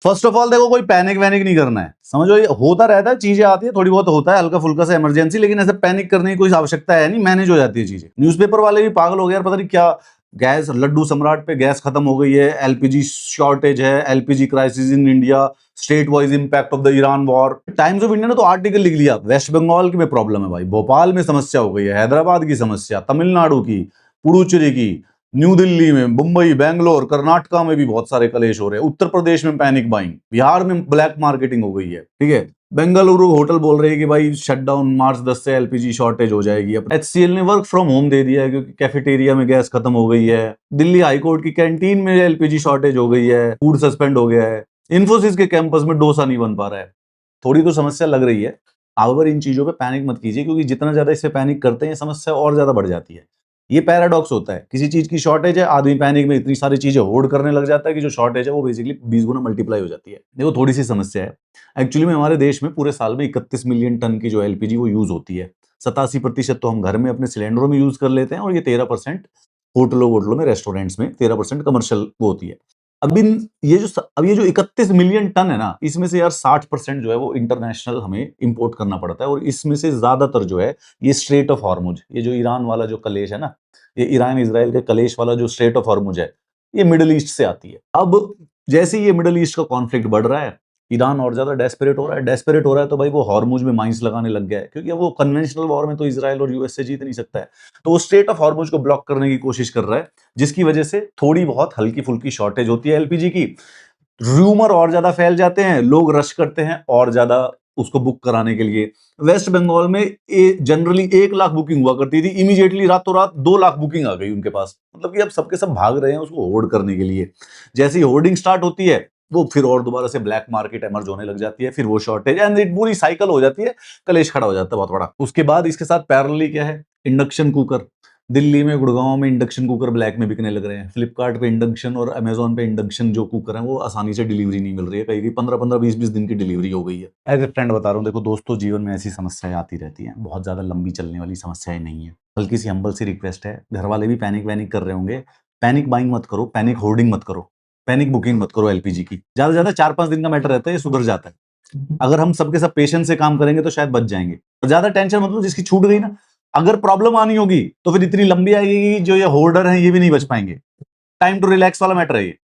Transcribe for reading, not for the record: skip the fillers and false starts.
First of all देखो, कोई panic Vanik नहीं करना है, समझो, ये होता रहता है, चीजें आती है, थोड़ी बहुत होता है हल्का फुल्का सा इमरजेंसी, लेकिन ऐसे पैनिक करने की कोई आवश्यकता है नहीं, मैनेज हो जाती है चीजें। न्यूज़पेपर वाले भी पागल हो गए यार, पता नहीं क्या, गैस लड्डू सम्राट पे गैस खत्म हो गई है, एलपीजी शॉर्टेज है, LPG crisis in India, state wise impact of the Iran war. Times of India ने तो आर्टिकल लिख लिया, वेस्ट बंगाल की में प्रॉब्लम है भाई, भोपाल में समस्या हो गई है, हैदराबाद की समस्या, तमिलनाडु की, पुडुचेरी की, न्यू दिल्ली में, मुंबई, बेंगलोर, कर्नाटका में भी बहुत सारे कलेश हो रहे हैं, उत्तर प्रदेश में पैनिक बाइंग, बिहार में ब्लैक मार्केटिंग हो गई है, ठीक है। बेंगलुरु होटल बोल रही है कि भाई शटडाउन मार्च 10 से एलपीजी शॉर्टेज हो जाएगी। अब एचसीएल ने वर्क फ्रॉम होम दे दिया है क्योंकि कैफेटेरिया में गैस खत्म हो गई है। दिल्ली हाईकोर्ट की कैंटीन में एलपीजी शॉर्टेज हो गई है, फूड सस्पेंड हो गया है। इन्फोसिस के कैंपस में डोसा नहीं बन पा रहा है। थोड़ी तो समस्या लग रही है, हाउएवर इन चीजों पे पैनिक मत कीजिए, क्योंकि जितना ज्यादा इससे पैनिक करते हैं समस्या और ज्यादा बढ़ जाती है। ये पैराडॉक्स होता है, किसी चीज की शॉर्टेज है, आदमी पैनिक में इतनी सारी चीजें होल्ड करने लग जाता है कि जो शॉर्टेज है वो बेसिकली 20 गुना मल्टीप्लाई हो जाती है। देखो, थोड़ी सी समस्या है एक्चुअली में, हमारे देश में पूरे साल में 31 मिलियन टन की जो एलपीजी वो यूज होती है। 87% तो हम घर में अपने सिलेंडरों में यूज कर लेते हैं, और ये 13% होटलों वोटलों में, रेस्टोरेंट्स में 13% कमर्शियल वो होती है। अब ये जो 31 मिलियन टन है ना, इसमें से यार 60% जो है वो इंटरनेशनल हमें इंपोर्ट करना पड़ता है, और इसमें से ज्यादातर जो है ये स्ट्रेट ऑफ हॉर्मुज, ये जो ईरान वाला जो कलेश है ना, ये ईरान इजराइल के कलेश वाला जो स्ट्रेट ऑफ हॉर्मुज है, ये मिडिल ईस्ट से आती है। अब जैसे ये मिडिल ईस्ट का कॉन्फ्लिक्ट बढ़ रहा है, ईरान और ज्यादा डेस्परेट हो रहा है, तो भाई वो हॉर्मुज में माइंस लगाने लग गया है, क्योंकि अब वो कन्वेंशनल वॉर में तो इजराइल और यूएस से जीत नहीं सकता है, तो वो स्ट्रेट ऑफ हॉर्मुज को ब्लॉक करने की कोशिश कर रहा है, जिसकी वजह से थोड़ी बहुत हल्की फुल्की शॉर्टेज होती है एलपीजी की। रूमर और ज्यादा फैल जाते हैं, लोग रश करते हैं और ज्यादा उसको बुक कराने के लिए। वेस्ट बंगाल में जनरली 1 लाख बुकिंग हुआ करती थी, इमीडिएटली रातों रात 2 लाख बुकिंग आ गई उनके पास, मतलब कि अब सबके सब भाग रहे हैं उसको होर्ड करने के लिए। जैसे ही होर्डिंग स्टार्ट होती है, वो फिर और दोबारा से ब्लैक मार्केट एमर्ज होने लग जाती है, फिर वो शॉर्टेज एंड इट पूरी साइकिल हो जाती है, कलेश खड़ा हो जाता है बहुत बड़ा। उसके बाद इसके साथ पैरेलली क्या है, इंडक्शन कुकर। दिल्ली में, गुड़गांव में इंडक्शन कुकर ब्लैक में बिकने लग रहे हैं। फ्लिपकार्ट पे इंडक्शन और अमेजोन पे इंडक्शन जो कुकर हैं वो आसानी से डिलीवरी नहीं मिल रही है, कहीं 15-15, 20-20 दिन की डिलीवरी हो गई है। एज ए फ्रेंड बता रहा हूँ, देखो दोस्तों, जीवन में ऐसी समस्याएं आती रहती हैं, बहुत ज्यादा लंबी चलने वाली समस्याएं नहीं है। हल्की सी हम्बल सी रिक्वेस्ट है, घर वाले भी पैनिक वैनिक कर रहे होंगे, पैनिक बाइंग मत करो, पैनिक होर्डिंग मत करो, पैनिक बुकिंग मत करो एलपीजी की। ज्यादा से ज्यादा 4-5 दिन का मैटर रहता है, ये सुधर जाता है। अगर हम सबके सब पेशेंस से काम करेंगे तो शायद बच जाएंगे। और ज्यादा टेंशन मतलब जिसकी छूट गई ना, अगर प्रॉब्लम आनी होगी तो फिर इतनी लंबी आएगी, जो ये होल्डर हैं ये भी नहीं बच पाएंगे। टाइम टू रिलैक्स वाला मैटर है ये।